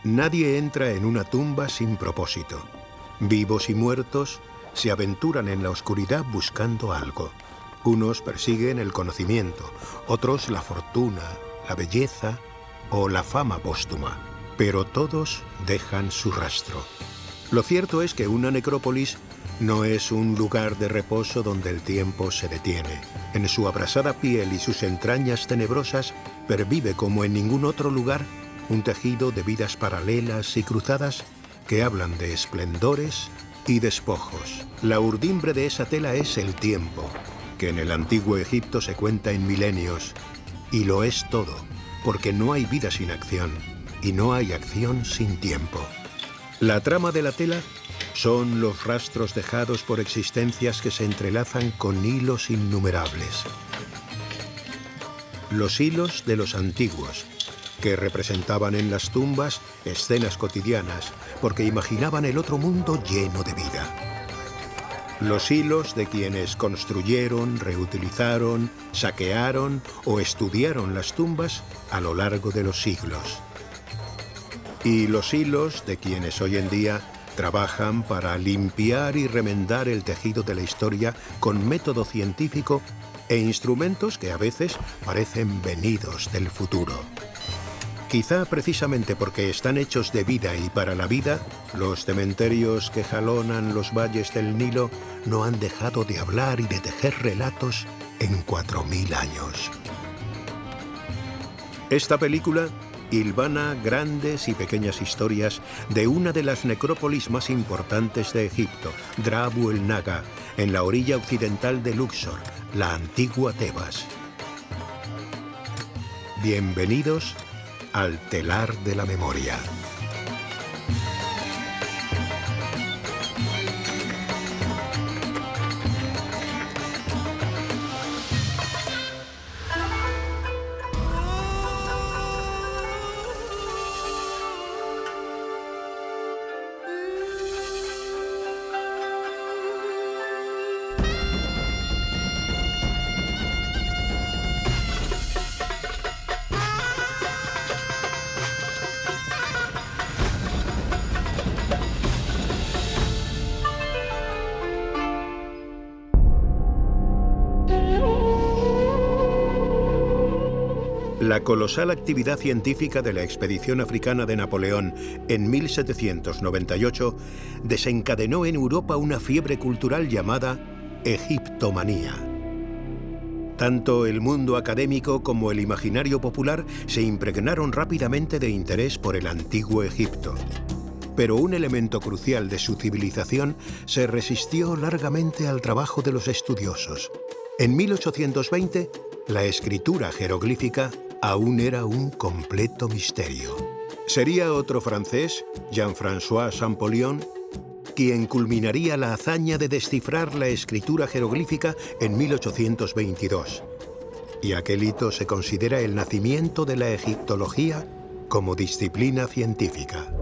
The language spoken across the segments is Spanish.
Nadie entra en una tumba sin propósito. Vivos y muertos se aventuran en la oscuridad buscando algo. Unos persiguen el conocimiento, otros la fortuna, la belleza o la fama póstuma, pero todos dejan su rastro. Lo cierto es que una necrópolis no es un lugar de reposo donde el tiempo se detiene. En su abrasada piel y sus entrañas tenebrosas pervive como en ningún otro lugar un tejido de vidas paralelas y cruzadas que hablan de esplendores y despojos. La urdimbre de esa tela es el tiempo, que en el antiguo Egipto se cuenta en milenios, y lo es todo, porque no hay vida sin acción, y no hay acción sin tiempo. La trama de la tela son los rastros dejados por existencias que se entrelazan con hilos innumerables. Los hilos de los antiguos, que representaban en las tumbas escenas cotidianas, porque imaginaban el otro mundo lleno de vida. Los hilos de quienes construyeron, reutilizaron, saquearon o estudiaron las tumbas a lo largo de los siglos. Y los hilos de quienes hoy en día trabajan para limpiar y remendar el tejido de la historia con método científico e instrumentos que a veces parecen venidos del futuro. Quizá precisamente porque están hechos de vida y para la vida, los cementerios que jalonan los valles del Nilo no han dejado de hablar y de tejer relatos en 4000 años. Esta película hilvana grandes y pequeñas historias de una de las necrópolis más importantes de Egipto, Drabu el Naga, en la orilla occidental de Luxor, la antigua Tebas. Bienvenidos al telar de la memoria. La colosal actividad científica de la expedición africana de Napoleón en 1798 desencadenó en Europa una fiebre cultural llamada egiptomanía. Tanto el mundo académico como el imaginario popular se impregnaron rápidamente de interés por el antiguo Egipto. Pero un elemento crucial de su civilización se resistió largamente al trabajo de los estudiosos. En 1820, la escritura jeroglífica aún era un completo misterio. Sería otro francés, Jean-François Champollion, quien culminaría la hazaña de descifrar la escritura jeroglífica en 1822. Y aquel hito se considera el nacimiento de la egiptología como disciplina científica.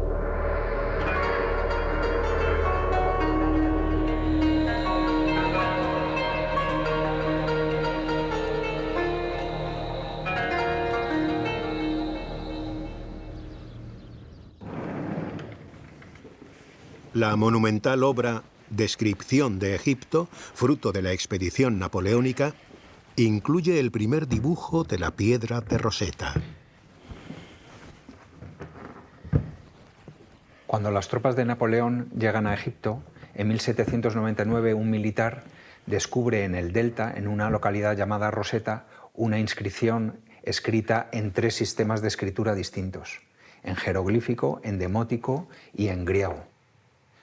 La monumental obra Descripción de Egipto, fruto de la expedición napoleónica, incluye el primer dibujo de la piedra de Rosetta. Cuando las tropas de Napoleón llegan a Egipto, en 1799 un militar descubre en el delta, en una localidad llamada Rosetta, una inscripción escrita en 3 sistemas de escritura distintos, en jeroglífico, en demótico y en griego.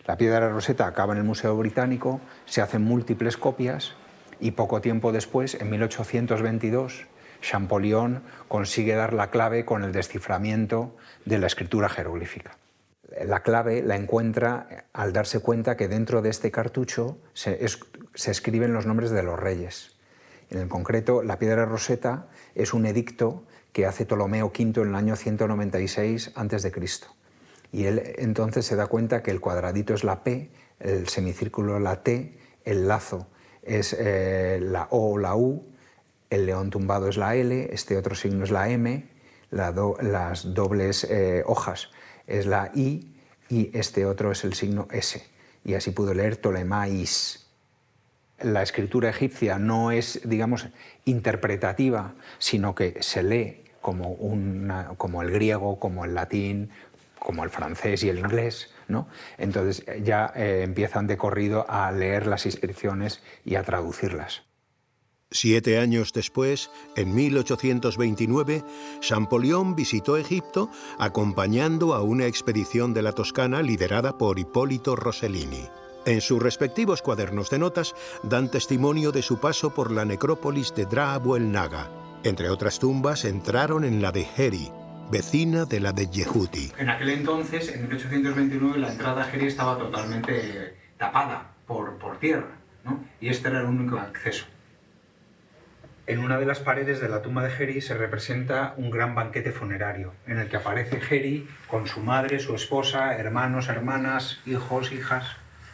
La piedra de Rosetta acaba en el Museo Británico, se hacen múltiples copias y poco tiempo después, en 1822, Champollion consigue dar la clave con el desciframiento de la escritura jeroglífica. La clave la encuentra al darse cuenta que dentro de este cartucho se escriben los nombres de los reyes. En concreto, la piedra de Rosetta es un edicto que hace Ptolomeo V en el año 196 a.C. Y él entonces se da cuenta que el cuadradito es la P, el semicírculo la T, el lazo es la O o la U, el león tumbado es la L, este otro signo es la M, las dobles hojas es la I y este otro es el signo S. Y así pudo leer Ptolemaís. La escritura egipcia no es, digamos, interpretativa, sino que se lee como el griego, como el latín, como el francés y el inglés, ¿no? Entonces ya empiezan de corrido a leer las inscripciones y a traducirlas. 7 años después, en 1829, Champollion visitó Egipto acompañando a una expedición de la Toscana liderada por Hipólito Rossellini. En sus respectivos cuadernos de notas dan testimonio de su paso por la necrópolis de Dra Abu el Naga. Entre otras tumbas entraron en la de Heri, vecina de la de Yehuti. En aquel entonces, en 1829, la entrada a Heri estaba totalmente tapada por tierra, ¿no? Y este era el único acceso. En una de las paredes de la tumba de Heri se representa un gran banquete funerario, en el que aparece Heri con su madre, su esposa, hermanos, hermanas, hijos, hijas,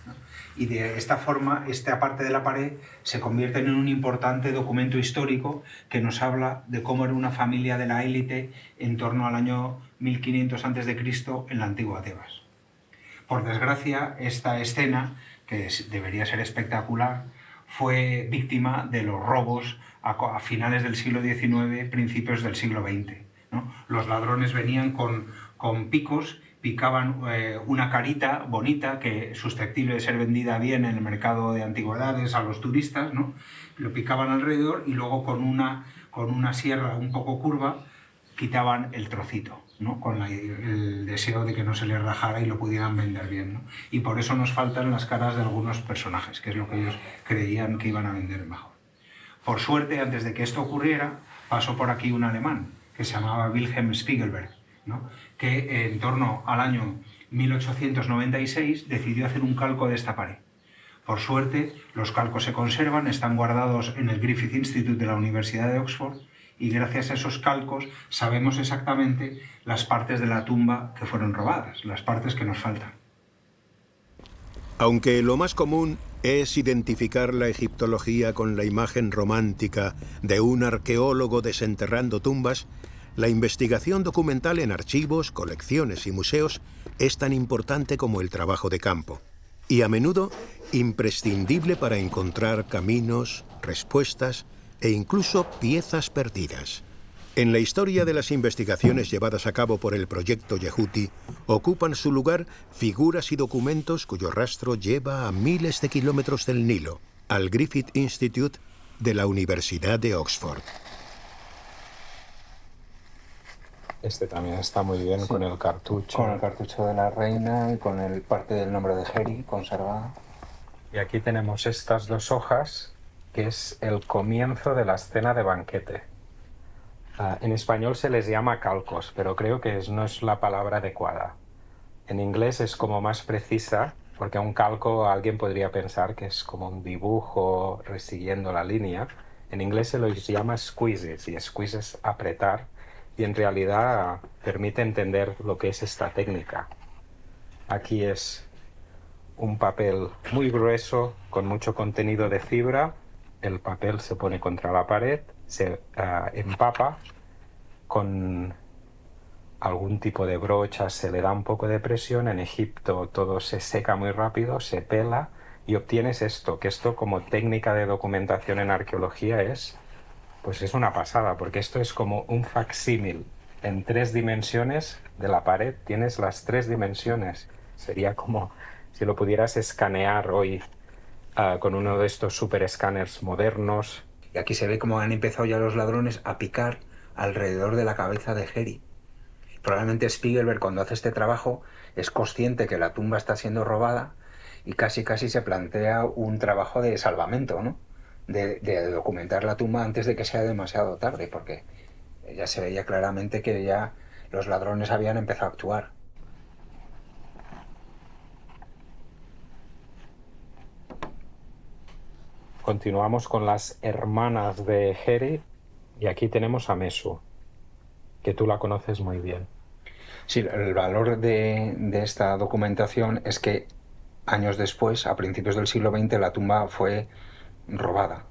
¿no? Y de esta forma, esta parte de la pared se convierte en un importante documento histórico que nos habla de cómo era una familia de la élite en torno al año 1500 a.C. en la antigua Tebas. Por desgracia, esta escena, que debería ser espectacular, fue víctima de los robos a finales del siglo XIX, principios del siglo XX, ¿no? Los ladrones venían con picos, picaban una carita bonita, que susceptible de ser vendida bien en el mercado de antigüedades a los turistas, ¿no? Lo picaban alrededor y luego con una sierra un poco curva quitaban el trocito, ¿no? Con el deseo de que no se les rajara y lo pudieran vender bien, ¿no? Y por eso nos faltan las caras de algunos personajes, que es lo que ellos creían que iban a vender mejor. Por suerte, antes de que esto ocurriera, pasó por aquí un alemán que se llamaba Wilhelm Spiegelberg, ¿no? Que en torno al año 1896 decidió hacer un calco de esta pared. Por suerte, los calcos se conservan, están guardados en el Griffith Institute de la Universidad de Oxford, y gracias a esos calcos sabemos exactamente las partes de la tumba que fueron robadas, las partes que nos faltan. Aunque lo más común es identificar la egiptología con la imagen romántica de un arqueólogo desenterrando tumbas, la investigación documental en archivos, colecciones y museos es tan importante como el trabajo de campo, y a menudo imprescindible para encontrar caminos, respuestas e incluso piezas perdidas. En la historia de las investigaciones llevadas a cabo por el proyecto Yehuti, ocupan su lugar figuras y documentos cuyo rastro lleva a miles de kilómetros del Nilo, al Griffith Institute de la Universidad de Oxford. Este también está muy bien, sí, con el cartucho. Con el cartucho de la reina y con parte del nombre de Heri conservada. Y aquí tenemos estas dos hojas, que es el comienzo de la escena de banquete. En español se les llama calcos, pero creo que no es la palabra adecuada. En inglés es como más precisa, porque un calco alguien podría pensar que es como un dibujo resiguiendo la línea. En inglés se los llama squeezes, y squeeze es apretar, y en realidad permite entender lo que es esta técnica. Aquí es un papel muy grueso con mucho contenido de fibra. El papel se pone contra la pared, se empapa con algún tipo de brocha, se le da un poco de presión. En Egipto todo se seca muy rápido, se pela y obtienes esto, que esto como técnica de documentación en arqueología es una pasada, porque esto es como un facsímil en 3 dimensiones de la pared, tienes las 3 dimensiones. Sería como si lo pudieras escanear hoy con uno de estos super escáneres modernos. Y aquí se ve cómo han empezado ya los ladrones a picar alrededor de la cabeza de Heri. Probablemente Spiegelberg, cuando hace este trabajo, es consciente que la tumba está siendo robada y casi se plantea un trabajo de salvamento, ¿no? De documentar la tumba antes de que sea demasiado tarde, porque ya se veía claramente que ya los ladrones habían empezado a actuar. Continuamos con las hermanas de Heri y aquí tenemos a Mesu, que tú la conoces muy bien. Sí, el valor de esta documentación es que años después, a principios del siglo XX, la tumba fue robada.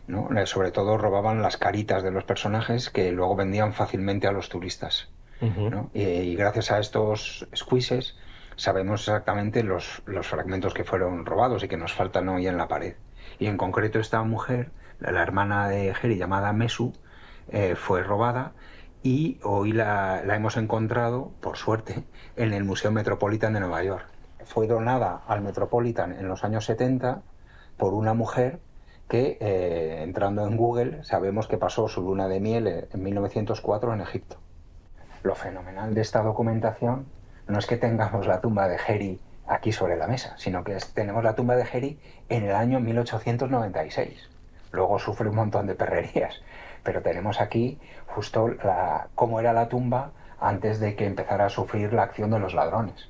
¿no? Sobre todo robaban las caritas de los personajes que luego vendían fácilmente a los turistas, ¿no? Y gracias a estos squeezes sabemos exactamente los fragmentos que fueron robados y que nos faltan hoy en la pared. Y en concreto esta mujer, la hermana de Heri, llamada Mesu, fue robada y hoy la hemos encontrado, por suerte, en el Museo Metropolitan de Nueva York. Fue donada al Metropolitan en los años 70 por una mujer que, entrando en Google, sabemos que pasó su luna de miel en 1904 en Egipto. Lo fenomenal de esta documentación no es que tengamos la tumba de Heri aquí sobre la mesa, sino que tenemos la tumba de Heri en el año 1896. Luego sufre un montón de perrerías, pero tenemos aquí justo cómo era la tumba antes de que empezara a sufrir la acción de los ladrones.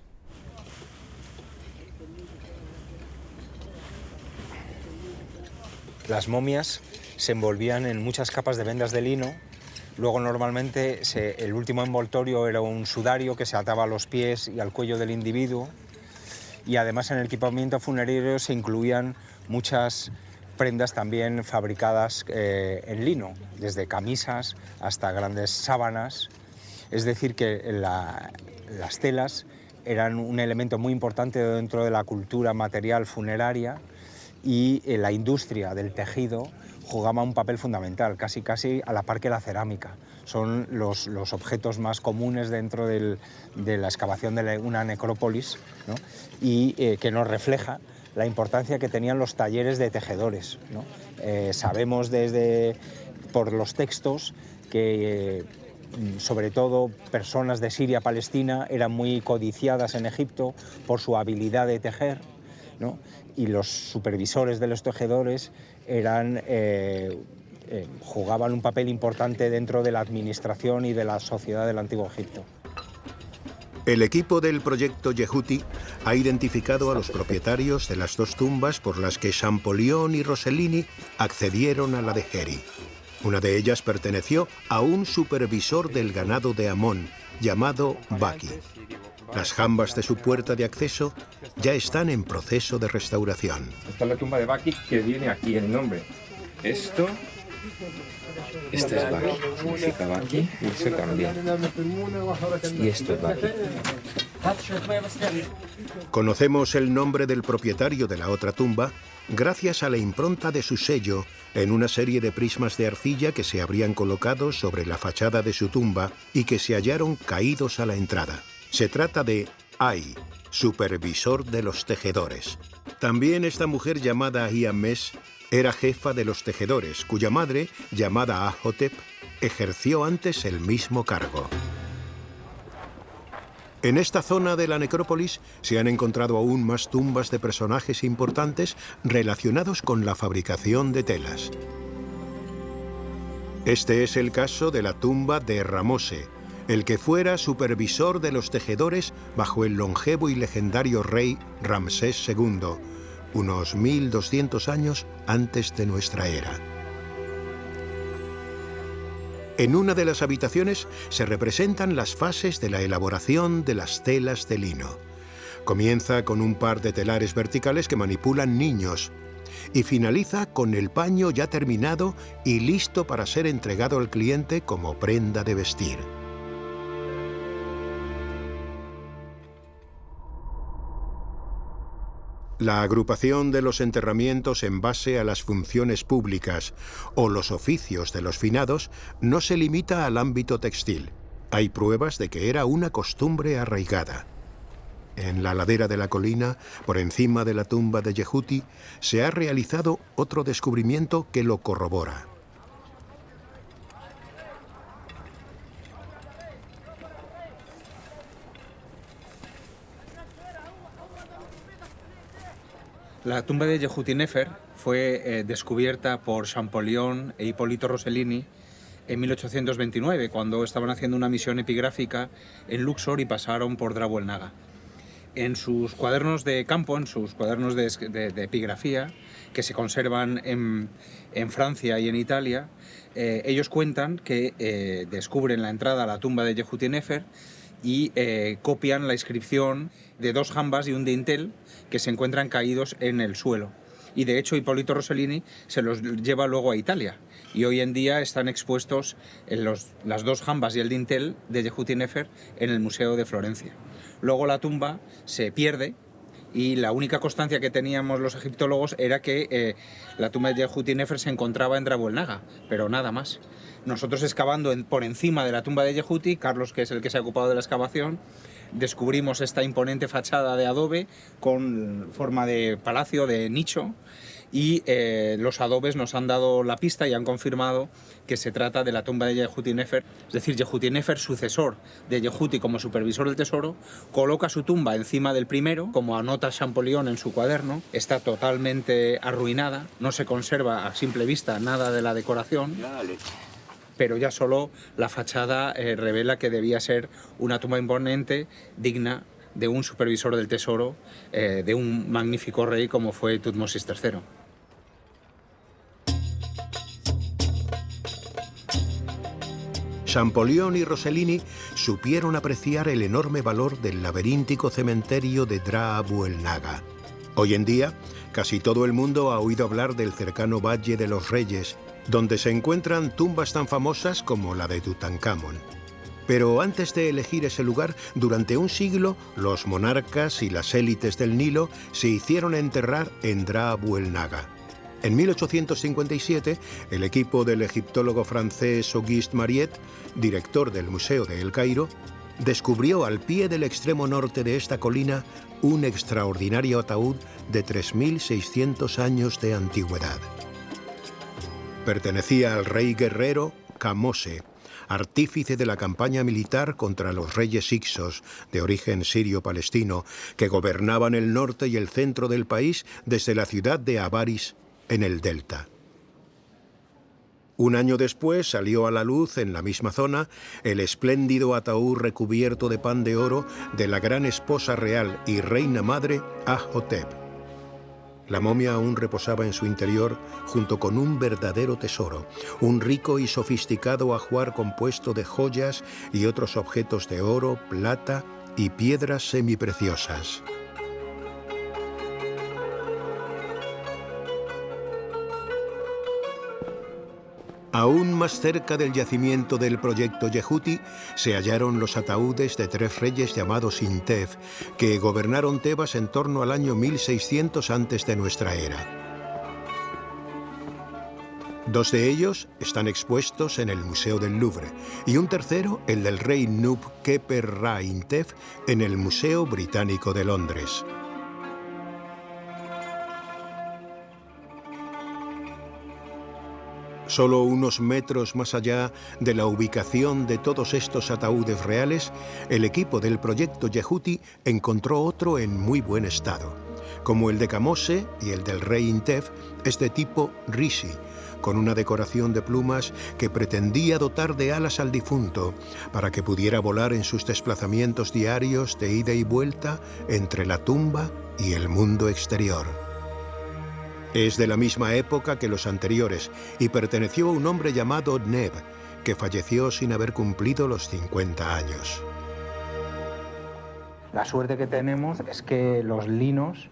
Las momias se envolvían en muchas capas de vendas de lino. Luego normalmente el último envoltorio era un sudario que se ataba a los pies y al cuello del individuo. Y además en el equipamiento funerario se incluían muchas prendas también fabricadas en lino, desde camisas hasta grandes sábanas. Es decir, que las telas eran un elemento muy importante dentro de la cultura material funeraria y la industria del tejido jugaba un papel fundamental, casi a la par que la cerámica. Son los objetos más comunes dentro de la excavación de una necrópolis, ¿no? Y que nos refleja la importancia que tenían los talleres de tejedores, ¿no? Sabemos por los textos que sobre todo personas de Siria, Palestina, eran muy codiciadas en Egipto por su habilidad de tejer, ¿no? Y los supervisores de los tejedores jugaban un papel importante dentro de la administración y de la sociedad del Antiguo Egipto. El equipo del proyecto Yehuti ha identificado a los propietarios de las dos tumbas por las que Champollion y Rossellini accedieron a la de Heri. Una de ellas perteneció a un supervisor del ganado de Amón, llamado Baki. Las jambas de su puerta de acceso ya están en proceso de restauración. Esta es la tumba de Baki que viene aquí en el nombre. Este es Baki, significa Baki, y eso también. Y esto es Baki. Conocemos el nombre del propietario de la otra tumba gracias a la impronta de su sello en una serie de prismas de arcilla que se habrían colocado sobre la fachada de su tumba y que se hallaron caídos a la entrada. Se trata de Ai, supervisor de los tejedores. También esta mujer llamada Iames era jefa de los tejedores, cuya madre, llamada Ahotep, ejerció antes el mismo cargo. En esta zona de la necrópolis se han encontrado aún más tumbas de personajes importantes relacionados con la fabricación de telas. Este es el caso de la tumba de Ramose, el que fuera supervisor de los tejedores bajo el longevo y legendario rey Ramsés II, unos 1200 años antes de nuestra era. En una de las habitaciones se representan las fases de la elaboración de las telas de lino. Comienza con un par de telares verticales que manipulan niños y finaliza con el paño ya terminado y listo para ser entregado al cliente como prenda de vestir. La agrupación de los enterramientos en base a las funciones públicas o los oficios de los finados no se limita al ámbito textil. Hay pruebas de que era una costumbre arraigada. En la ladera de la colina, por encima de la tumba de Yehuti, se ha realizado otro descubrimiento que lo corrobora. La tumba de Yehuti Nefer fue descubierta por Champollion e Hipólito Rossellini en 1829, cuando estaban haciendo una misión epigráfica en Luxor y pasaron por Drabo el Naga. En sus cuadernos de campo, en sus cuadernos de epigrafía, que se conservan en Francia y en Italia, ellos cuentan que descubren la entrada a la tumba de Yehuti Nefer y copian la inscripción de dos jambas y un dintel que se encuentran caídos en el suelo. y de hecho Ippolito Rossellini se los lleva luego a Italia y hoy en día están expuestos en las dos jambas y el dintel de Yehudi Nefer en el Museo de Florencia. Luego la tumba se pierde y la única constancia que teníamos los egiptólogos era que la tumba de Yehudi Nefer se encontraba en Drabuelnaga, pero nada más. Nosotros excavando por encima de la tumba de Yehudi, Carlos, que es el que se ha ocupado de la excavación, descubrimos esta imponente fachada de adobe con forma de palacio, de nicho, y los adobes nos han dado la pista y han confirmado que se trata de la tumba de Yehudi Nefer. Es decir, Yehudi Nefer, sucesor de Yehudi como supervisor del tesoro, coloca su tumba encima del primero, como anota Champollion en su cuaderno. Está totalmente arruinada, no se conserva a simple vista nada de la decoración, pero ya solo la fachada revela que debía ser una tumba imponente, digna de un supervisor del tesoro, de un magnífico rey como fue Tutmosis III. Champollion y Rossellini supieron apreciar el enorme valor del laberíntico cementerio de Drabuelnaga. Hoy en día, casi todo el mundo ha oído hablar del cercano Valle de los Reyes, donde se encuentran tumbas tan famosas como la de Tutankamón. Pero antes de elegir ese lugar, durante un siglo, los monarcas y las élites del Nilo se hicieron enterrar en Drabuelnaga. En 1857, el equipo del egiptólogo francés Auguste Mariette, director del Museo de El Cairo, descubrió al pie del extremo norte de esta colina un extraordinario ataúd de 3.600 años de antigüedad. Pertenecía al rey guerrero Kamose, artífice de la campaña militar contra los reyes hicsos, de origen sirio-palestino, que gobernaban el norte y el centro del país desde la ciudad de Avaris, en el delta. Un año después salió a la luz, en la misma zona, el espléndido ataúd recubierto de pan de oro de la gran esposa real y reina madre Amenhotep. La momia aún reposaba en su interior junto con un verdadero tesoro, un rico y sofisticado ajuar compuesto de joyas y otros objetos de oro, plata y piedras semipreciosas. Aún más cerca del yacimiento del proyecto Yehudi se hallaron los ataúdes de 3 reyes llamados Intef, que gobernaron Tebas en torno al año 1600 antes de nuestra era. 2 de ellos están expuestos en el Museo del Louvre y un tercero, el del rey Nub-Keper-Ra-Intef, en el Museo Británico de Londres. Solo unos metros más allá de la ubicación de todos estos ataúdes reales, el equipo del proyecto Yehudi encontró otro en muy buen estado. Como el de Kamose y el del rey Intef, es de tipo Rishi, con una decoración de plumas que pretendía dotar de alas al difunto para que pudiera volar en sus desplazamientos diarios de ida y vuelta entre la tumba y el mundo exterior. Es de la misma época que los anteriores y perteneció a un hombre llamado Neb, que falleció sin haber cumplido los 50 años. La suerte que tenemos es que los linos,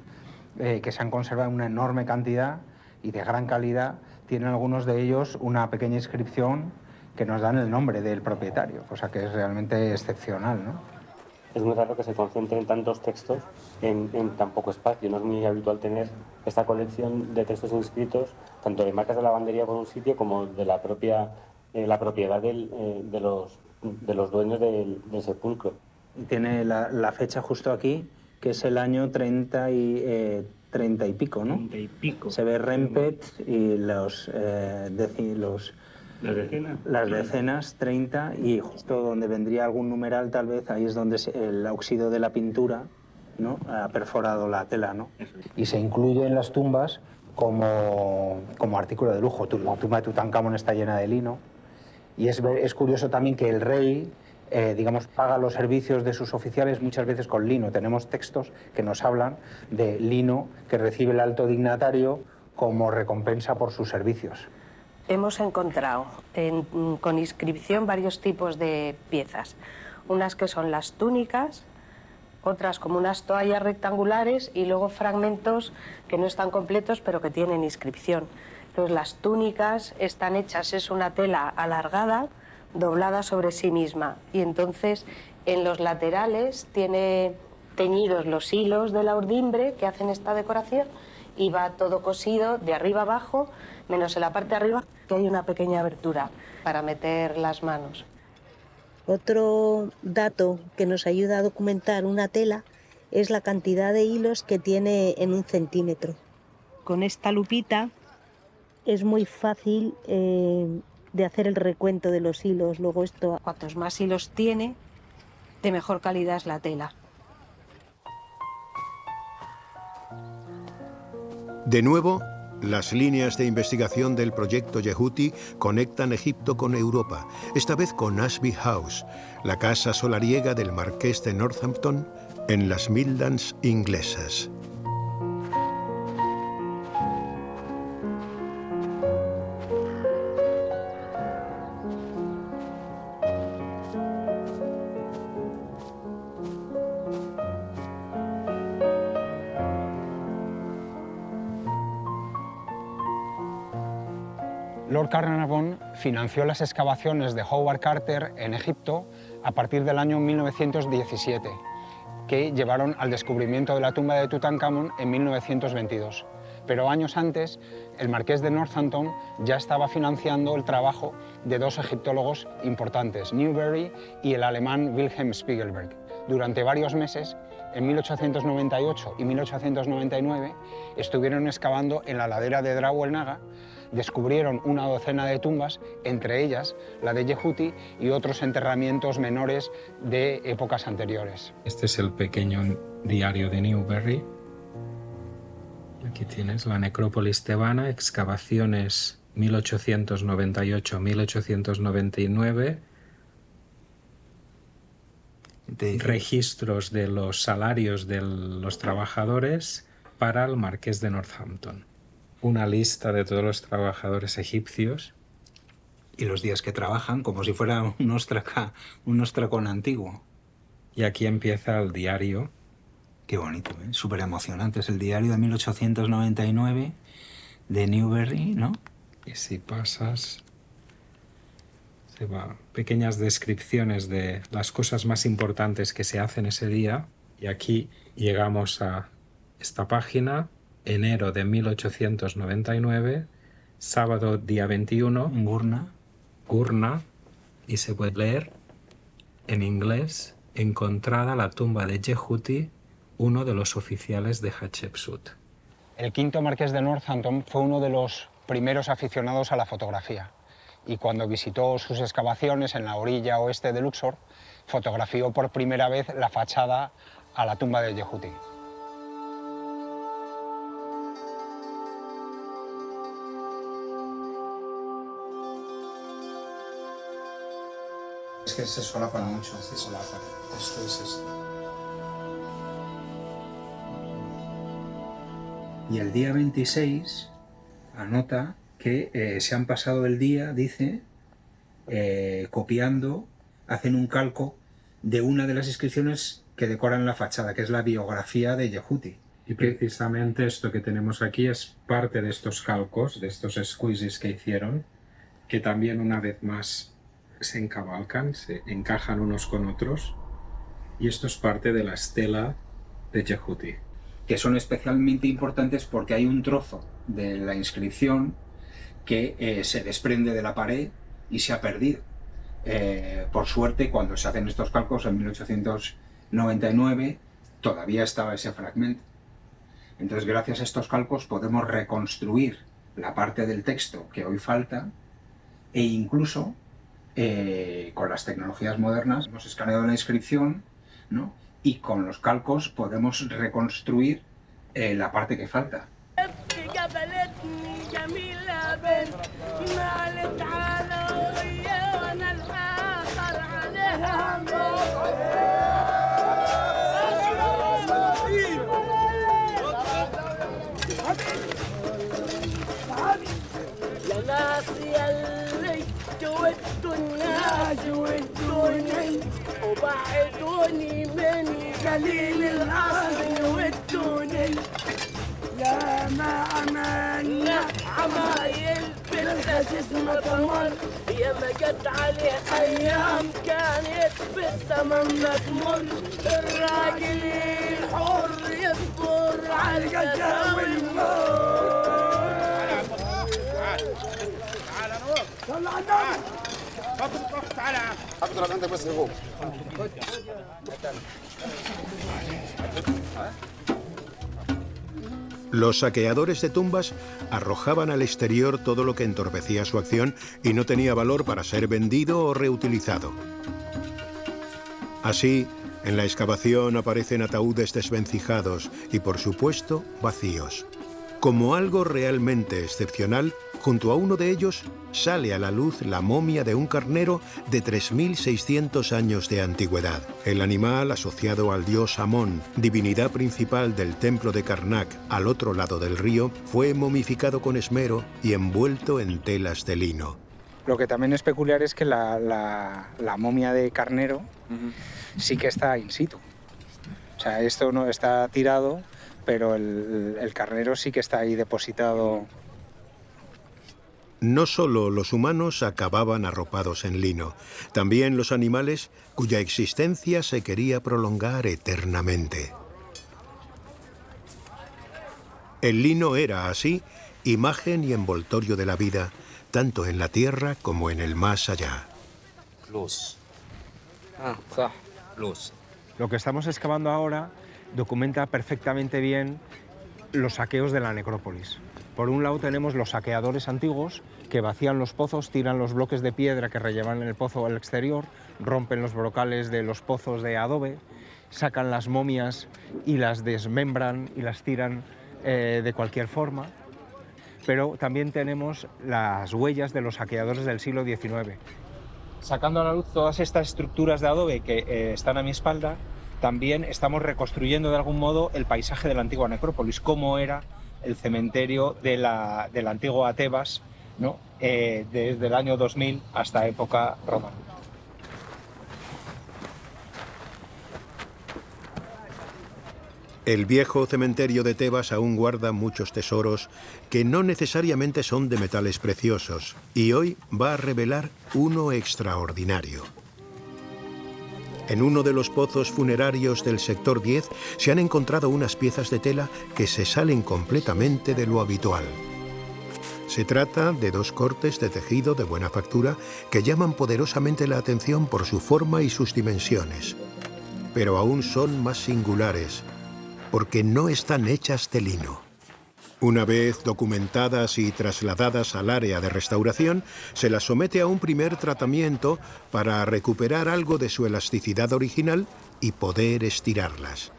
que se han conservado en una enorme cantidad y de gran calidad, tienen algunos de ellos una pequeña inscripción que nos dan el nombre del propietario, cosa que es realmente excepcional, ¿no? Es muy raro que se concentren tantos textos en tan poco espacio. No es muy habitual tener esta colección de textos inscritos, tanto de marcas de lavandería por un sitio como de la propiedad de los dueños del sepulcro. Tiene la fecha justo aquí, que es el año 30 y pico, ¿no? 30 y pico. Se ve Rempet y las decenas, 30, y justo donde vendría algún numeral, tal vez, ahí es donde el óxido de la pintura, ¿no?, ha perforado la tela, ¿no? Y se incluye en las tumbas como artículo de lujo. La tumba de Tutankamón está llena de lino, y es curioso también que el rey, paga los servicios de sus oficiales muchas veces con lino. Tenemos textos que nos hablan de lino que recibe el alto dignatario como recompensa por sus servicios. Hemos encontrado con inscripción varios tipos de piezas. Unas que son las túnicas, otras como unas toallas rectangulares y luego fragmentos que no están completos pero que tienen inscripción. Entonces las túnicas están hechas, es una tela alargada, doblada sobre sí misma, y entonces en los laterales tiene teñidos los hilos de la urdimbre que hacen esta decoración y va todo cosido de arriba abajo, menos en la parte de arriba que hay una pequeña abertura para meter las manos. Otro dato que nos ayuda a documentar una tela es la cantidad de hilos que tiene en 1 centímetro. Con esta lupita es muy fácil de hacer el recuento de los hilos. Luego esto, cuantos más hilos tiene, de mejor calidad es la tela. De nuevo, las líneas de investigación del proyecto Yehuti conectan Egipto con Europa, esta vez con Ashby House, la casa solariega del marqués de Northampton en las Midlands inglesas. Lord Carnarvon financió las excavaciones de Howard Carter en Egipto a partir del año 1917, que llevaron al descubrimiento de la tumba de Tutankamón en 1922. Pero años antes, el marqués de Northampton ya estaba financiando el trabajo de 2 egiptólogos importantes, Newbery y el alemán Wilhelm Spiegelberg. Durante varios meses, en 1898 y 1899, estuvieron excavando en la ladera de Draw el Naga. Descubrieron una docena de tumbas, entre ellas la de Yehuti y otros enterramientos menores de épocas anteriores. Este es el pequeño diario de Newbery. Aquí tienes la necrópolis tebana, excavaciones 1898-1899, registros de los salarios de los trabajadores para el marqués de Northampton. Una lista de todos los trabajadores egipcios. Y los días que trabajan, como si fuera un ostracón antiguo. Y aquí empieza el diario. Qué bonito, ¿eh? Súper emocionante. Es el diario de 1899 de Newbery, ¿no? Y si pasas, se va. Pequeñas descripciones de las cosas más importantes que se hacen ese día. Y aquí llegamos a esta página. Enero de 1899, sábado día 21, en Gurna, y se puede leer en inglés, encontrada la tumba de Yehuti, uno de los oficiales de Hatshepsut. El quinto marqués de Northampton fue uno de los primeros aficionados a la fotografía y cuando visitó sus excavaciones en la orilla oeste de Luxor, fotografió por primera vez la fachada a la tumba de Yehuti. Es que se solapan mucho. Se solapan. Esto es esto. Y el día 26 anota que se han pasado el día, dice, copiando, hacen un calco de una de las inscripciones que decoran la fachada, que es la biografía de Yehuti. Y precisamente esto que tenemos aquí es parte de estos calcos, de estos squeezes que hicieron, que también una vez más se encabalcan, se encajan unos con otros, y esto es parte de la estela de Yehuti. Que son especialmente importantes porque hay un trozo de la inscripción que se desprende de la pared y se ha perdido. Por suerte, cuando se hacen estos calcos en 1899, todavía estaba ese fragmento. Entonces, gracias a estos calcos podemos reconstruir la parte del texto que hoy falta e incluso con las tecnologías modernas hemos escaneado la inscripción, ¿no? Y con los calcos podemos reconstruir la parte que falta. الناس والدنيا وبعدوني مني خليل الأصل والتوني لا ما عملنا عمايل بالخسيس ما تمر يا ما جت عليه أيام كانت بالزمن ما تمر الراجل الحر يصبر على الجزا والموت تعال نروح صل على النبي تعال اضرب عندك بس لفوق Los saqueadores de tumbas arrojaban al exterior todo lo que entorpecía su acción y no tenía valor para ser vendido o reutilizado. Así, en la excavación aparecen ataúdes desvencijados y, por supuesto, vacíos. Como algo realmente excepcional, junto a uno de ellos sale a la luz la momia de un carnero de 3.600 años de antigüedad. El animal, asociado al dios Amón, divinidad principal del templo de Karnak al otro lado del río, fue momificado con esmero y envuelto en telas de lino. Lo que también es peculiar es que la momia de carnero sí que está in situ. O sea, esto no está tirado, pero el carnero sí que está ahí depositado. No solo los humanos acababan arropados en lino, también los animales cuya existencia se quería prolongar eternamente. El lino era, así, imagen y envoltorio de la vida, tanto en la tierra como en el más allá. Lo que estamos excavando ahora documenta perfectamente bien los saqueos de la necrópolis. Por un lado tenemos los saqueadores antiguos que vacían los pozos, tiran los bloques de piedra que rellevan el pozo al exterior, rompen los brocales de los pozos de adobe, sacan las momias y las desmembran y las tiran de cualquier forma. Pero también tenemos las huellas de los saqueadores del siglo XIX. Sacando a la luz todas estas estructuras de adobe que están a mi espalda, también estamos reconstruyendo de algún modo el paisaje de la antigua necrópolis, cómo era el cementerio de la antigua Tebas, ¿no? Desde el año 2000 hasta época romana. El viejo cementerio de Tebas aún guarda muchos tesoros que no necesariamente son de metales preciosos, y hoy va a revelar uno extraordinario. En uno de los pozos funerarios del sector 10 se han encontrado unas piezas de tela que se salen completamente de lo habitual. Se trata de dos cortes de tejido de buena factura que llaman poderosamente la atención por su forma y sus dimensiones. Pero aún son más singulares, porque no están hechas de lino. Una vez documentadas y trasladadas al área de restauración, se las somete a un primer tratamiento para recuperar algo de su elasticidad original y poder estirarlas.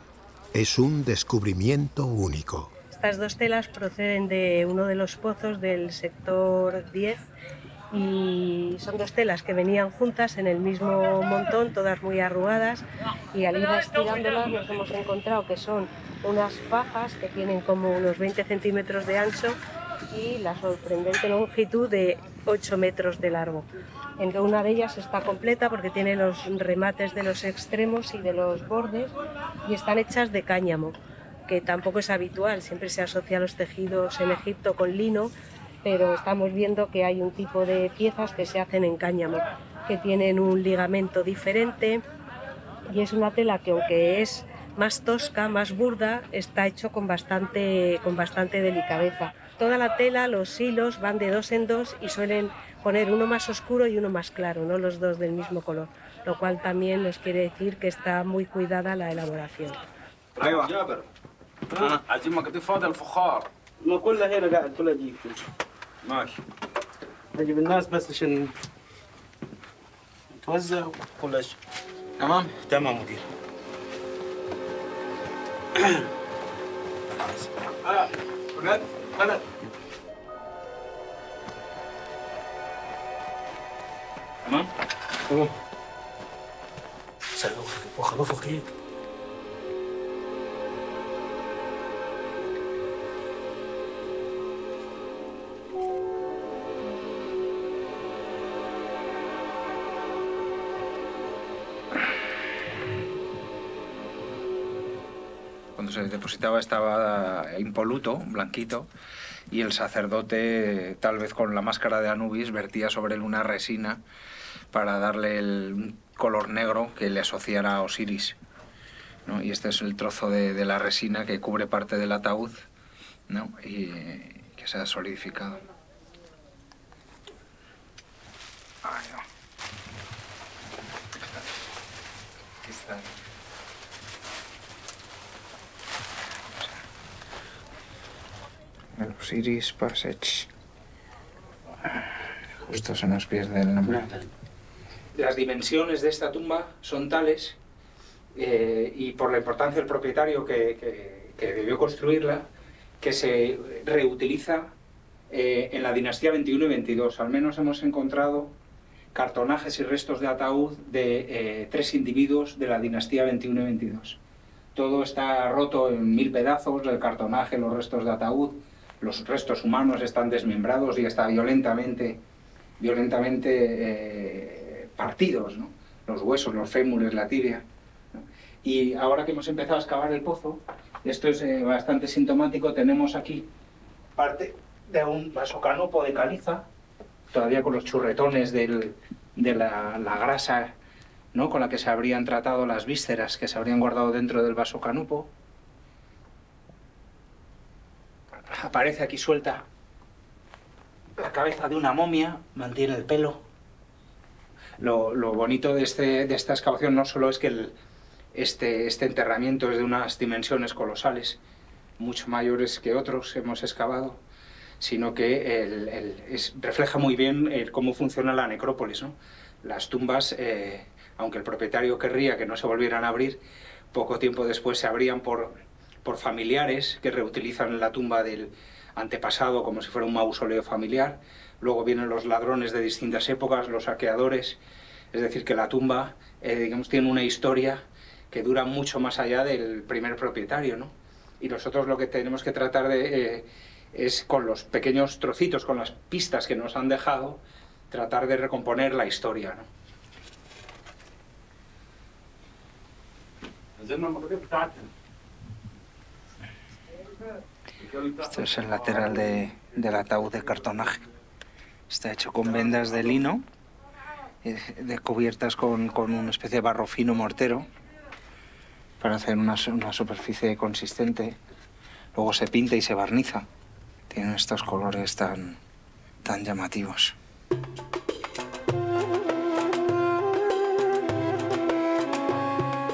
Es un descubrimiento único. Estas dos telas proceden de uno de los pozos del sector 10 y son dos telas que venían juntas en el mismo montón, todas muy arrugadas, y al ir estirándolas nos hemos encontrado que son unas fajas que tienen como unos 20 centímetros de ancho y la sorprendente longitud de 8 metros de largo. En una de ellas está completa porque tiene los remates de los extremos y de los bordes y están hechas de cáñamo, que tampoco es habitual, siempre se asocia a los tejidos en Egipto con lino, pero estamos viendo que hay un tipo de piezas que se hacen en cáñamo, que tienen un ligamento diferente y es una tela que, aunque es más tosca, más burda, está hecho con bastante delicadeza. Toda la tela, los hilos van de dos en dos y suelen poner uno más oscuro y uno más claro, no los dos del mismo color, lo cual también nos quiere decir que está muy cuidada la elaboración. ماشي نجيب الناس بس عشان نتوزع وكل شيء تمام تمام مدير ولاد ولاد تمام تمام سلوك وخلوفوا خير Cuando se depositaba estaba impoluto, blanquito, y el sacerdote, tal vez con la máscara de Anubis, vertía sobre él una resina para darle un color negro que le asociara a Osiris, ¿no? Y este es el trozo de la resina que cubre parte del ataúd, ¿no? Y que se ha solidificado. Ay, no. Aquí está. El Osiris Passage. Justo son los pies del nombre. Las dimensiones de esta tumba son tales, y por la importancia del propietario que debió construirla, que se reutiliza en la dinastía 21 y 22. Al menos hemos encontrado cartonajes y restos de ataúd de 3 individuos de la dinastía 21 y 22. Todo está roto en 1000 pedazos, el cartonaje, los restos de ataúd, los restos humanos están desmembrados y está violentamente partidos, ¿no? Los huesos, los fémures, la tibia, ¿no? Y ahora que hemos empezado a excavar el pozo, esto es bastante sintomático, tenemos aquí parte de un vasocanopo de caliza, todavía con los churretones de la grasa, ¿no? Con la que se habrían tratado las vísceras que se habrían guardado dentro del vasocanopo. Aparece aquí suelta la cabeza de una momia, mantiene el pelo. Lo bonito de esta excavación no solo es que este enterramiento es de unas dimensiones colosales, mucho mayores que otros que hemos excavado, sino que refleja muy bien cómo funciona la necrópolis, ¿no? Las tumbas, aunque el propietario querría que no se volvieran a abrir, poco tiempo después se abrían por familiares que reutilizan la tumba del antepasado como si fuera un mausoleo familiar. Luego vienen los ladrones de distintas épocas, los saqueadores. Es decir, que la tumba, digamos, tiene una historia que dura mucho más allá del primer propietario, ¿no? Y nosotros lo que tenemos que tratar es, con los pequeños trocitos, con las pistas que nos han dejado, tratar de recomponer la historia, ¿no? Este es el lateral del ataúd de cartonaje. Está hecho con vendas de lino, cubiertas con una especie de barro fino mortero para hacer una superficie consistente. Luego se pinta y se barniza. Tienen estos colores tan llamativos.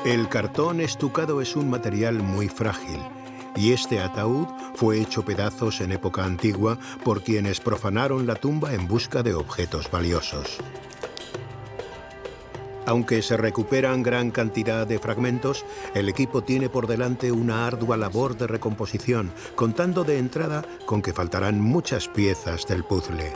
El cartón estucado es un material muy frágil, y este ataúd fue hecho pedazos en época antigua por quienes profanaron la tumba en busca de objetos valiosos. Aunque se recuperan gran cantidad de fragmentos, el equipo tiene por delante una ardua labor de recomposición, contando de entrada con que faltarán muchas piezas del puzzle.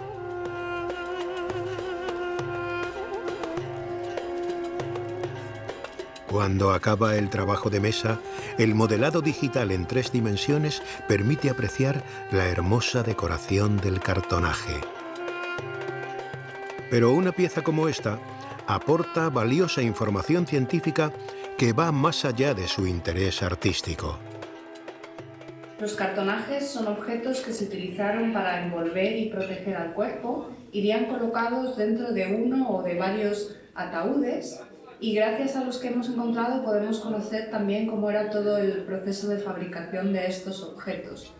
Cuando acaba el trabajo de mesa, el modelado digital en 3 dimensiones permite apreciar la hermosa decoración del cartonaje. Pero una pieza como esta aporta valiosa información científica que va más allá de su interés artístico. Los cartonajes son objetos que se utilizaron para envolver y proteger al cuerpo. Irían colocados dentro de uno o de varios ataúdes, y gracias a los que hemos encontrado podemos conocer también cómo era todo el proceso de fabricación de estos objetos.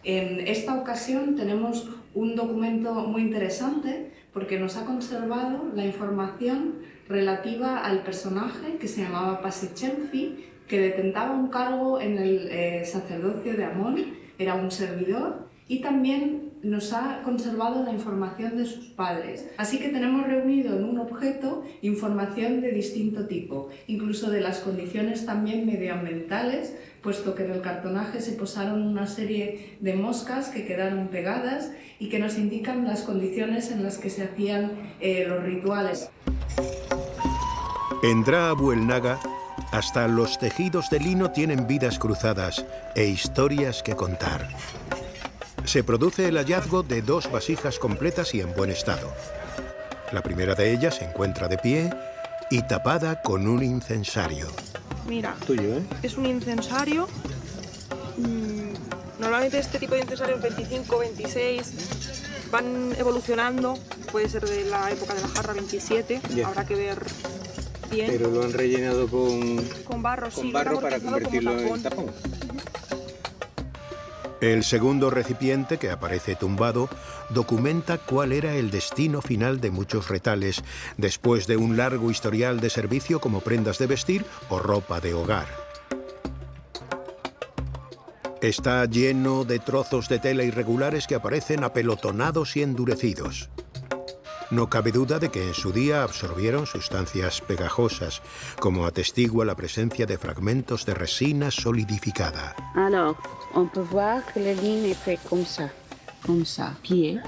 En esta ocasión tenemos un documento muy interesante porque nos ha conservado la información relativa al personaje que se llamaba Pasichenfi, que detentaba un cargo en el sacerdocio de Amón, era un servidor, y también nos ha conservado la información de sus padres. Así que tenemos reunido en un objeto información de distinto tipo, incluso de las condiciones también medioambientales, puesto que en el cartonaje se posaron una serie de moscas que quedaron pegadas y que nos indican las condiciones en las que se hacían los rituales. En Dra Abu el Naga, hasta los tejidos de lino tienen vidas cruzadas e historias que contar. Se produce el hallazgo de 2 vasijas completas y en buen estado. La primera de ellas se encuentra de pie y tapada con un incensario. Mira, Tuyo, ¿eh? es un incensario. Normalmente este tipo de incensarios 25, 26 van evolucionando. Puede ser de la época de la jarra 27. Ya. Habrá que ver bien. Pero lo han rellenado Con barro, sí, con lo han barro para amortizado como convertirlo en tapón. El segundo recipiente, que aparece tumbado, documenta cuál era el destino final de muchos retales, después de un largo historial de servicio como prendas de vestir o ropa de hogar. Está lleno de trozos de tela irregulares que aparecen apelotonados y endurecidos. No cabe duda de que en su día absorbieron sustancias pegajosas, como atestigua la presencia de fragmentos de resina solidificada. Alors, on peut voir que la ligne est faite comme ça, plié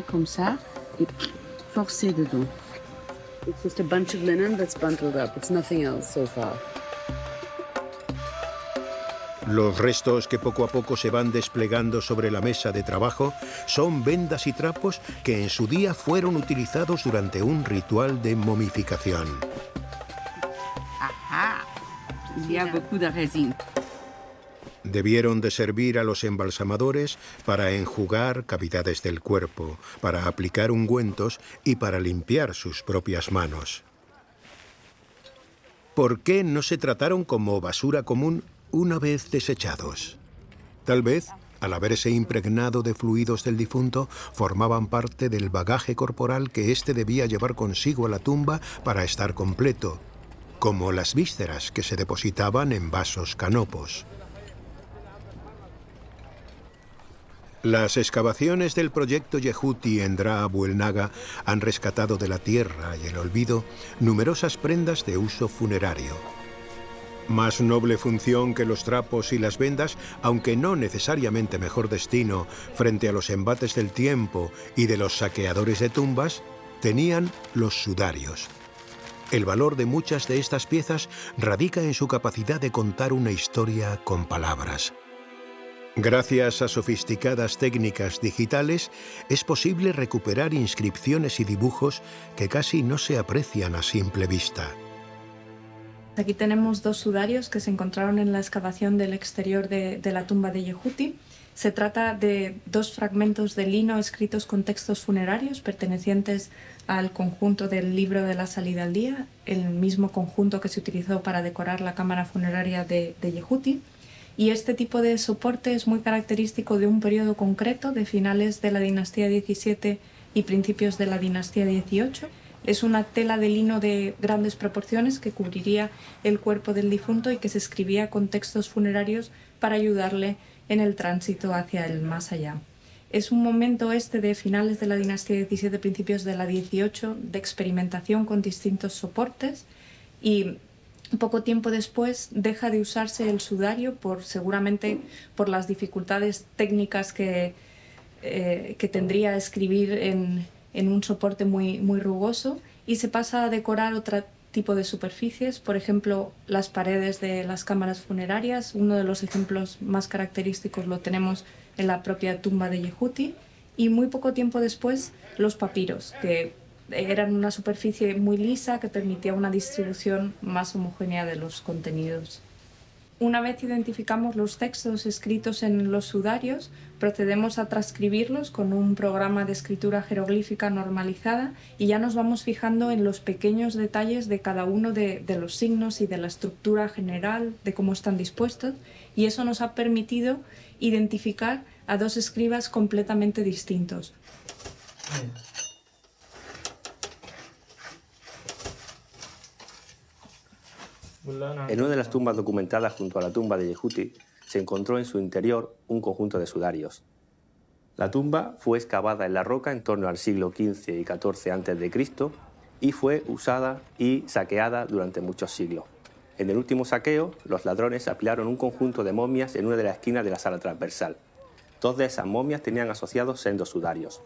comme ça, et forcé dedans. It's just a bunch of linen that's bundled up. It's nothing else so far. Los restos que poco a poco se van desplegando sobre la mesa de trabajo son vendas y trapos que en su día fueron utilizados durante un ritual de momificación. Ah, il y a beaucoup de résine. Debieron de servir a los embalsamadores para enjugar cavidades del cuerpo, para aplicar ungüentos y para limpiar sus propias manos. ¿Por qué no se trataron como basura común una vez desechados? Tal vez, al haberse impregnado de fluidos del difunto, formaban parte del bagaje corporal que éste debía llevar consigo a la tumba para estar completo, como las vísceras que se depositaban en vasos canopos. Las excavaciones del proyecto Yehuti en Dra Buelnaga han rescatado de la tierra y el olvido numerosas prendas de uso funerario. Más noble función que los trapos y las vendas, aunque no necesariamente mejor destino frente a los embates del tiempo y de los saqueadores de tumbas, tenían los sudarios. El valor de muchas de estas piezas radica en su capacidad de contar una historia con palabras. Gracias a sofisticadas técnicas digitales, es posible recuperar inscripciones y dibujos que casi no se aprecian a simple vista. Aquí tenemos dos sudarios que se encontraron en la excavación del exterior de la tumba de Yehuti. Se trata de dos fragmentos de lino escritos con textos funerarios pertenecientes al conjunto del libro de la salida al día, el mismo conjunto que se utilizó para decorar la cámara funeraria de Yehuti. Y este tipo de soporte es muy característico de un periodo concreto, de finales de la dinastía XVII y principios de la dinastía XVIII. Es una tela de lino de grandes proporciones que cubriría el cuerpo del difunto y que se escribía con textos funerarios para ayudarle en el tránsito hacia el más allá. Es un momento de finales de la dinastía XVII, principios de la XVIII, de experimentación con distintos soportes, y poco tiempo después deja de usarse el sudario seguramente por las dificultades técnicas que tendría escribir en un soporte muy rugoso, y se pasa a decorar otro tipo de superficies, por ejemplo las paredes de las cámaras funerarias. Uno de los ejemplos más característicos lo tenemos en la propia tumba de Yehuti, y muy poco tiempo después los papiros, que eran una superficie muy lisa que permitía una distribución más homogénea de los contenidos. Una vez identificamos los textos escritos en los sudarios, procedemos a transcribirlos con un programa de escritura jeroglífica normalizada, y ya nos vamos fijando en los pequeños detalles de cada uno de los signos y de la estructura general, de cómo están dispuestos, y eso nos ha permitido identificar a dos escribas completamente distintos. En una de las tumbas documentadas junto a la tumba de Yehuti se encontró en su interior un conjunto de sudarios. La tumba fue excavada en la roca en torno al siglo XV y XIV a.C. y fue usada y saqueada durante muchos siglos. En el último saqueo, los ladrones apilaron un conjunto de momias en una de las esquinas de la sala transversal. Dos de esas momias tenían asociados sendos sudarios.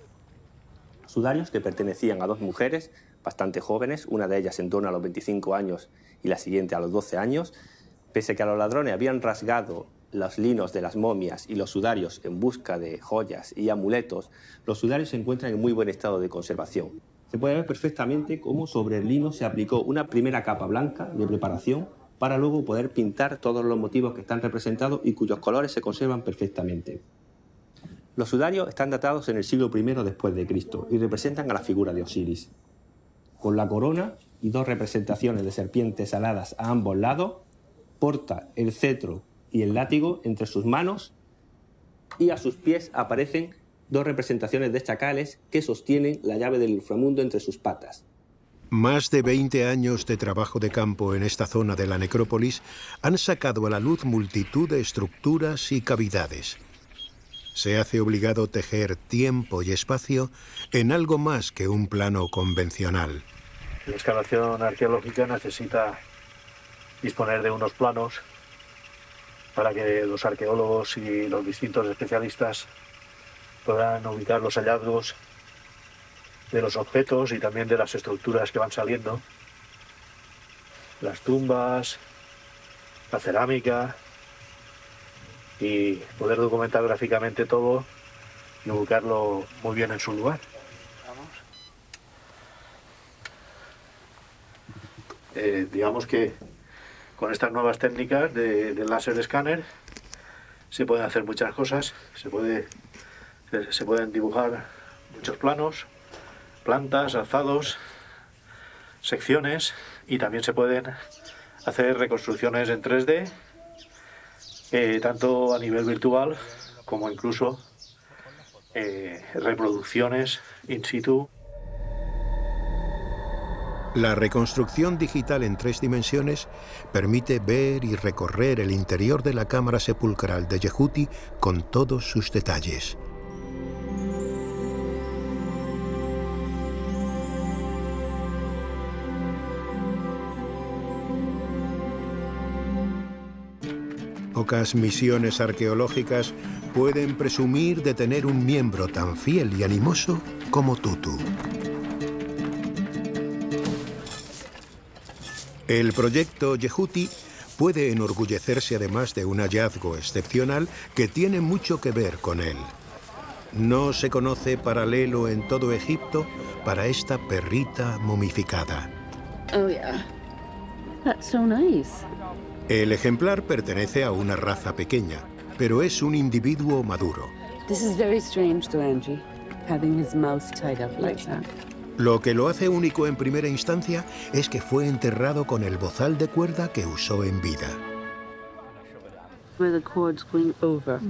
Sudarios que pertenecían a dos mujeres bastante jóvenes, una de ellas en torno a los 25 años y la siguiente a los 12 años. Pese a que los ladrones habían rasgado los linos de las momias y los sudarios en busca de joyas y amuletos, los sudarios se encuentran en muy buen estado de conservación. Se puede ver perfectamente cómo sobre el lino se aplicó una primera capa blanca de preparación para luego poder pintar todos los motivos que están representados y cuyos colores se conservan perfectamente. Los sudarios están datados en el siglo I después de Cristo y representan a la figura de Osiris. Con la corona y dos representaciones de serpientes aladas a ambos lados, porta el cetro y el látigo entre sus manos y a sus pies aparecen dos representaciones de chacales que sostienen la llave del inframundo entre sus patas. Más de 20 años de trabajo de campo en esta zona de la necrópolis han sacado a la luz multitud de estructuras y cavidades. Se hace obligado tejer tiempo y espacio en algo más que un plano convencional. La excavación arqueológica necesita disponer de unos planos para que los arqueólogos y los distintos especialistas puedan ubicar los hallazgos de los objetos y también de las estructuras que van saliendo, las tumbas, la cerámica, y poder documentar gráficamente todo y ubicarlo muy bien en su lugar. Digamos que con estas nuevas técnicas del láser escáner se pueden hacer muchas cosas, se pueden dibujar muchos planos, plantas, alzados, secciones, y también se pueden hacer reconstrucciones en 3D, tanto a nivel virtual como incluso reproducciones in situ. La reconstrucción digital en 3 dimensiones permite ver y recorrer el interior de la cámara sepulcral de Yehuti con todos sus detalles. Pocas misiones arqueológicas pueden presumir de tener un miembro tan fiel y animoso como Tutu. El proyecto Yehuti puede enorgullecerse además de un hallazgo excepcional que tiene mucho que ver con él. No se conoce paralelo en todo Egipto para esta perrita momificada. Oh yeah, that's so nice. El ejemplar pertenece a una raza pequeña, pero es un individuo maduro. This is very strange to Angie, having his mouth tied up like that. Lo que lo hace único en primera instancia es que fue enterrado con el bozal de cuerda que usó en vida. Where the cord's going over.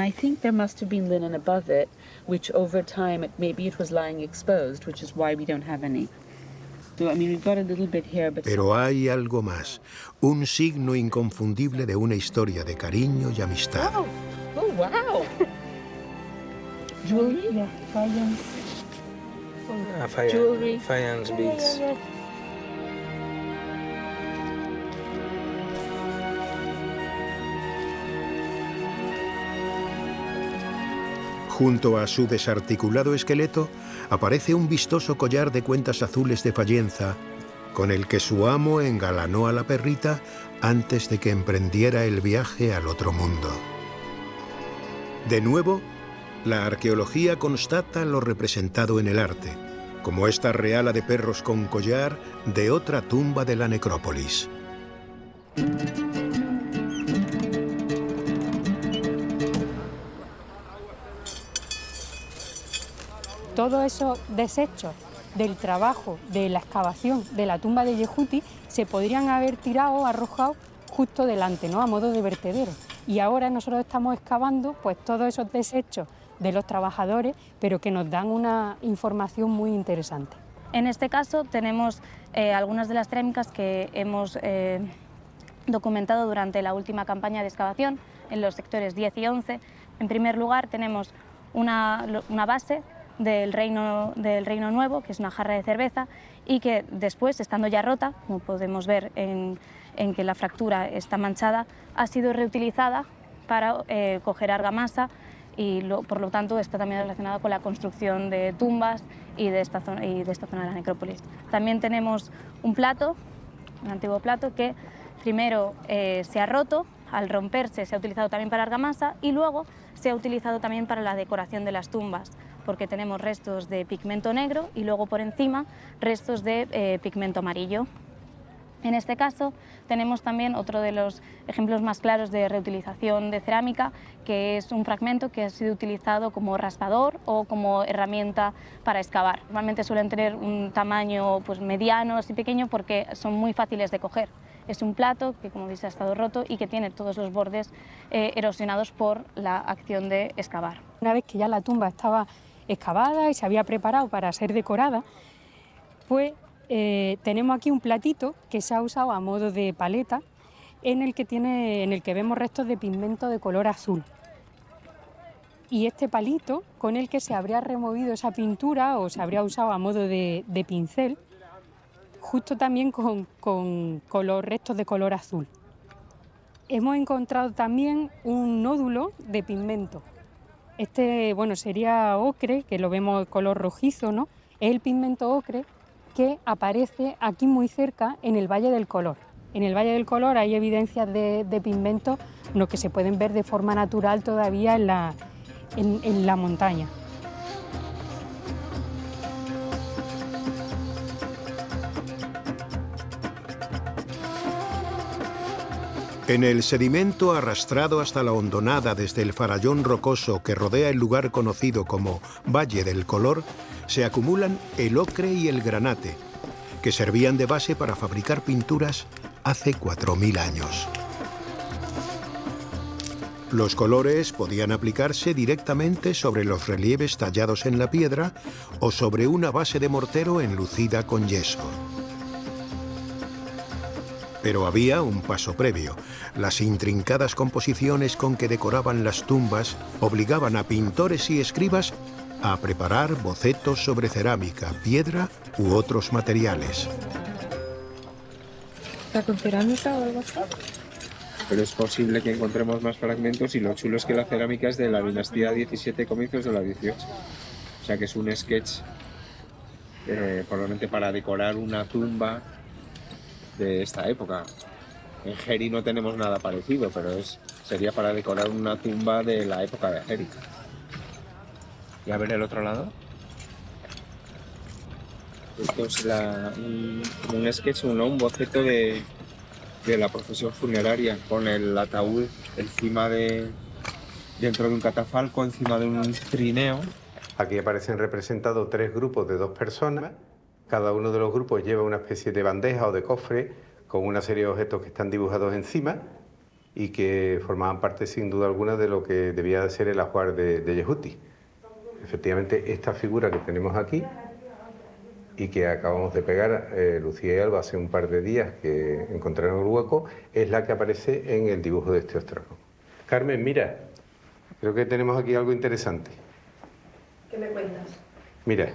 I think there must have been linen above it, which over time, maybe it was lying exposed, which is why we don't have any. So, I mean, we've got a little bit here, but... Pero hay algo más, un signo inconfundible de una historia de cariño y amistad. Oh, oh wow! Jewelry? Yeah, faience. Jewelry. Faience beads. Junto a su desarticulado esqueleto aparece un vistoso collar de cuentas azules de Fayenza, con el que su amo engalanó a la perrita antes de que emprendiera el viaje al otro mundo. De nuevo, la arqueología constata lo representado en el arte, como esta reala de perros con collar de otra tumba de la necrópolis. Todos esos desechos del trabajo de la excavación de la tumba de Yehuti se podrían haber tirado o arrojado justo delante, ¿no? A modo de vertedero. Y ahora nosotros estamos excavando pues, todos esos desechos de los trabajadores, pero que nos dan una información muy interesante. En este caso tenemos algunas de las cerámicas que hemos documentado durante la última campaña de excavación en los sectores 10 y 11. En primer lugar tenemos una base del Reino Nuevo, que es una jarra de cerveza, y que después, estando ya rota, como podemos ver en que la fractura está manchada, ha sido reutilizada para coger argamasa y por lo tanto está también relacionada con la construcción de tumbas y de esta zona de la necrópolis. También tenemos un plato, un antiguo plato que primero se ha roto, al romperse se ha utilizado también para argamasa y luego se ha utilizado también para la decoración de las tumbas. porque tenemos restos de pigmento negro y luego por encima restos de pigmento amarillo. En este caso tenemos también otro de los ejemplos más claros de reutilización de cerámica, que es un fragmento que ha sido utilizado como raspador o como herramienta para excavar. Normalmente suelen tener un tamaño pues, mediano, así pequeño, porque son muy fáciles de coger. Es un plato que, como veis, ha estado roto y que tiene todos los bordes erosionados por la acción de excavar. Una vez que ya la tumba estaba excavada y se había preparado para ser decorada, pues tenemos aquí un platito que se ha usado a modo de paleta en el que vemos restos de pigmento de color azul. Y este palito con el que se habría removido esa pintura o se habría usado a modo de pincel, justo también con los restos de color azul. Hemos encontrado también un nódulo de pigmento. Este, bueno, sería ocre, que lo vemos color rojizo, ¿no? Es el pigmento ocre que aparece aquí muy cerca en el Valle del Color. En el Valle del Color hay evidencias de pigmento, lo que se pueden ver de forma natural todavía en la montaña. En el sedimento arrastrado hasta la hondonada desde el farallón rocoso que rodea el lugar conocido como Valle del Color, se acumulan el ocre y el granate, que servían de base para fabricar pinturas hace 4000 años. Los colores podían aplicarse directamente sobre los relieves tallados en la piedra o sobre una base de mortero enlucida con yeso. Pero había un paso previo. Las intrincadas composiciones con que decoraban las tumbas obligaban a pintores y escribas a preparar bocetos sobre cerámica, piedra u otros materiales. ¿Está con cerámica o algo así? Pero es posible que encontremos más fragmentos y lo chulo es que la cerámica es de la dinastía 17, comienzos de la 18. O sea que es un sketch probablemente para decorar una tumba de esta época. En Geri no tenemos nada parecido, pero sería para decorar una tumba de la época de Geri. Y a ver el otro lado. Esto es un sketch, un boceto de la profesión funeraria, con el ataúd encima dentro de un catafalco, encima de un trineo. Aquí aparecen representados 3 grupos de 2 personas. Cada uno de los grupos lleva una especie de bandeja o de cofre con una serie de objetos que están dibujados encima y que formaban parte sin duda alguna de lo que debía de ser el ajuar de Yehuti. Efectivamente, esta figura que tenemos aquí y que acabamos de pegar Lucía y Alba hace un par de días que encontraron el hueco, es la que aparece en el dibujo de este ostracón. Carmen, mira, creo que tenemos aquí algo interesante. ¿Qué me cuentas? Mira,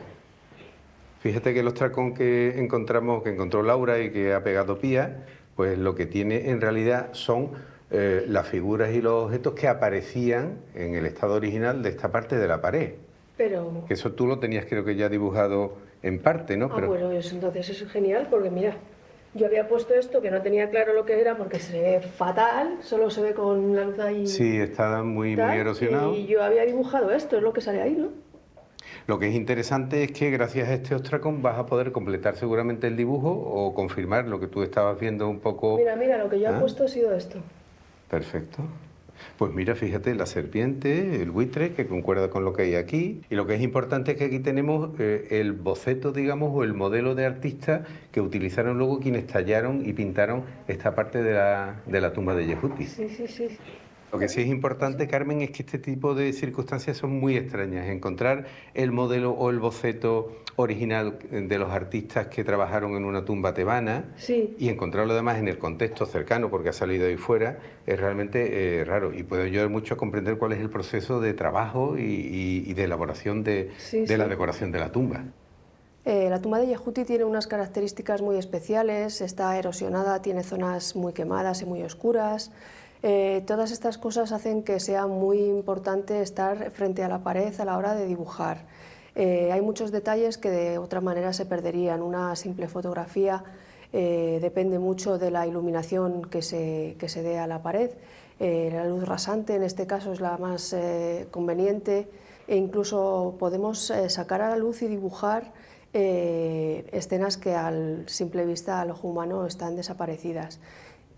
fíjate que el ostracón que encontró Laura y que ha pegado Pía, pues lo que tiene en realidad son las figuras y los objetos que aparecían en el estado original de esta parte de la pared. Pero... Que eso tú lo tenías creo que ya dibujado en parte, ¿no? Pero... bueno, entonces eso es genial porque mira, yo había puesto esto que no tenía claro lo que era porque se ve fatal, solo se ve con la luz ahí... Sí, está muy erosionado. Y yo había dibujado esto, es lo que sale ahí, ¿no? Lo que es interesante es que gracias a este ostracón vas a poder completar seguramente el dibujo o confirmar lo que tú estabas viendo un poco... Mira, lo que yo he puesto ha sido esto. Perfecto. Pues mira, fíjate, la serpiente, el buitre, que concuerda con lo que hay aquí. Y lo que es importante es que aquí tenemos el boceto, digamos, o el modelo de artista que utilizaron luego quienes tallaron y pintaron esta parte de la tumba de Yehuti. Sí. Lo que sí es importante, Carmen, es que este tipo de circunstancias son muy extrañas. Encontrar el modelo o el boceto original de los artistas que trabajaron en una tumba tebana y encontrarlo además en el contexto cercano, porque ha salido ahí fuera, es realmente raro y puede ayudar mucho a comprender cuál es el proceso de trabajo y de elaboración de la decoración de la tumba. La tumba de Yehuti tiene unas características muy especiales, está erosionada, tiene zonas muy quemadas y muy oscuras. Todas estas cosas hacen que sea muy importante estar frente a la pared a la hora de dibujar. Hay muchos detalles que de otra manera se perderían. Una simple fotografía depende mucho de la iluminación que se dé a la pared. La luz rasante en este caso es la más conveniente e incluso podemos sacar a la luz y dibujar escenas que a simple vista al ojo humano están desaparecidas.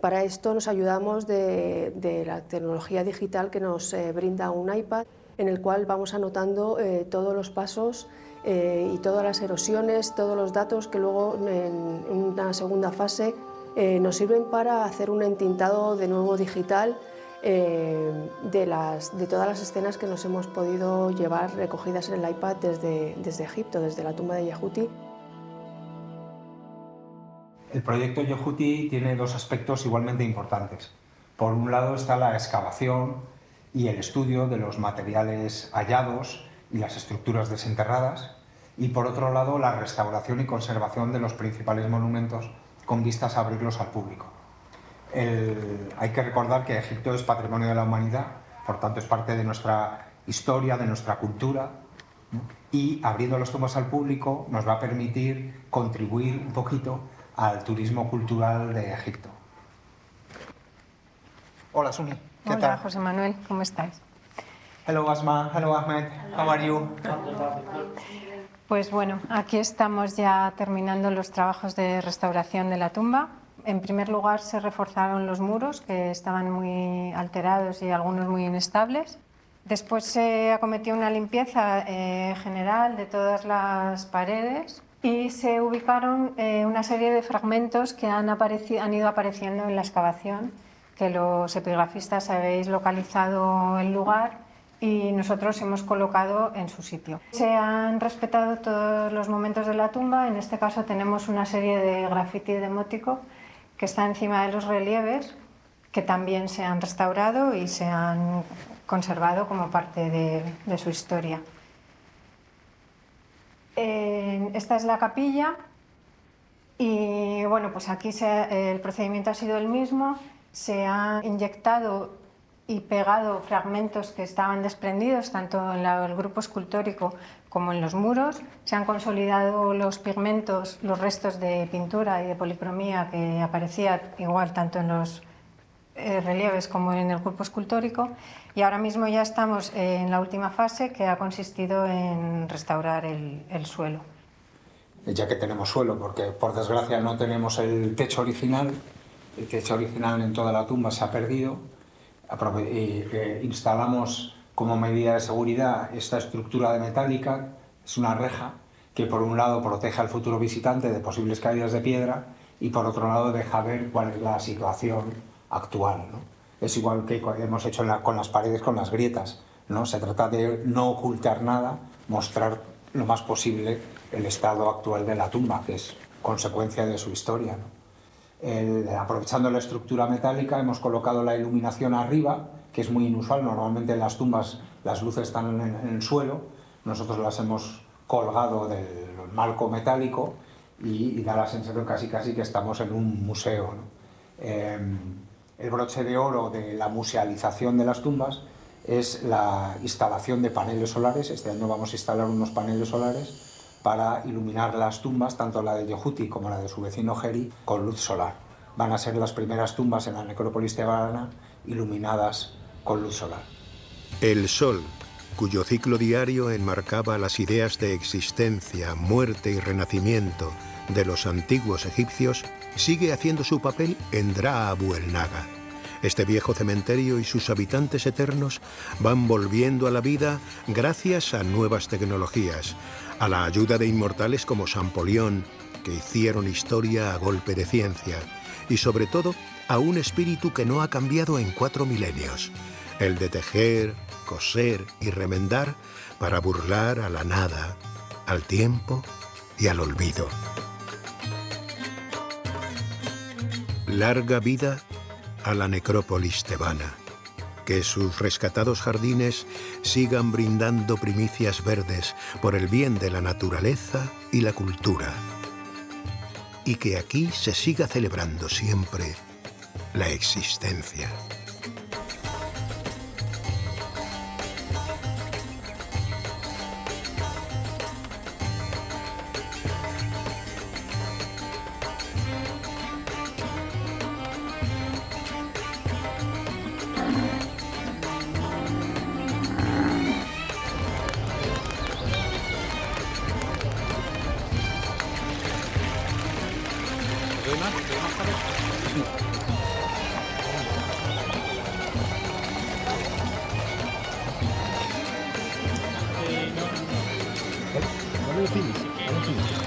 Para esto nos ayudamos de la tecnología digital que nos brinda un iPad, en el cual vamos anotando todos los pasos y todas las erosiones, todos los datos que luego en una segunda fase nos sirven para hacer un entintado de nuevo digital de todas las escenas que nos hemos podido llevar recogidas en el iPad desde Egipto, desde la tumba de Yehuti. El proyecto Yehuti tiene dos aspectos igualmente importantes. Por un lado está la excavación y el estudio de los materiales hallados y las estructuras desenterradas, y por otro lado la restauración y conservación de los principales monumentos con vistas a abrirlos al público. Hay que recordar que Egipto es patrimonio de la humanidad, por tanto es parte de nuestra historia, de nuestra cultura, ¿no? Y abriendo las tumbas al público nos va a permitir contribuir un poquito al turismo cultural de Egipto. Hola, Suni. ¿Qué Hola, tal? José Manuel, ¿cómo estáis? Hello, Asma. Hello, Ahmed. How are you? Pues bueno, aquí estamos ya terminando los trabajos de restauración de la tumba. En primer lugar, se reforzaron los muros, que estaban muy alterados y algunos muy inestables. Después se acometió una limpieza general de todas las paredes y se ubicaron una serie de fragmentos que han ido apareciendo en la excavación, que los epigrafistas habéis localizado el lugar y nosotros hemos colocado en su sitio. Se han respetado todos los momentos de la tumba. En este caso tenemos una serie de grafiti demótico que está encima de los relieves, que también se han restaurado y se han conservado como parte de su historia. Esta es la capilla y bueno, pues aquí el procedimiento ha sido el mismo. Se han inyectado y pegado fragmentos que estaban desprendidos tanto en el grupo escultórico como en los muros. Se han consolidado los pigmentos, los restos de pintura y de policromía que aparecía igual tanto en los relieves como en el grupo escultórico, y ahora mismo ya estamos en la última fase, que ha consistido en restaurar el suelo. Ya que tenemos suelo, porque por desgracia no tenemos el techo original en toda la tumba se ha perdido, instalamos como medida de seguridad esta estructura de metálica. Es una reja que por un lado protege al futuro visitante de posibles caídas de piedra y por otro lado deja ver cuál es la situación actual, ¿no? Es igual que hemos hecho con las paredes, con las grietas, ¿no? Se trata de no ocultar nada, mostrar lo más posible el estado actual de la tumba, que es consecuencia de su historia, ¿no? Aprovechando la estructura metálica hemos colocado la iluminación arriba, que es muy inusual. Normalmente en las tumbas las luces están en el suelo, nosotros las hemos colgado del marco metálico y da la sensación casi que estamos en un museo, ¿no? El broche de oro de la musealización de las tumbas es la instalación de paneles solares. Este año vamos a instalar unos paneles solares para iluminar las tumbas, tanto la de Yehuti como la de su vecino Geri, con luz solar. Van a ser las primeras tumbas en la necrópolis tebana iluminadas con luz solar. El sol, cuyo ciclo diario enmarcaba las ideas de existencia, muerte y renacimiento de los antiguos egipcios, sigue haciendo su papel en Dra Abu el Naga. Este viejo cementerio y sus habitantes eternos van volviendo a la vida gracias a nuevas tecnologías, a la ayuda de inmortales como Champollion, que hicieron historia a golpe de ciencia, y sobre todo a un espíritu que no ha cambiado en 4 milenios, el de tejer, coser y remendar para burlar a la nada, al tiempo y al olvido. Larga vida a la necrópolis tebana. Que sus rescatados jardines sigan brindando primicias verdes por el bien de la naturaleza y la cultura. Y que aquí se siga celebrando siempre la existencia. No lo tienes.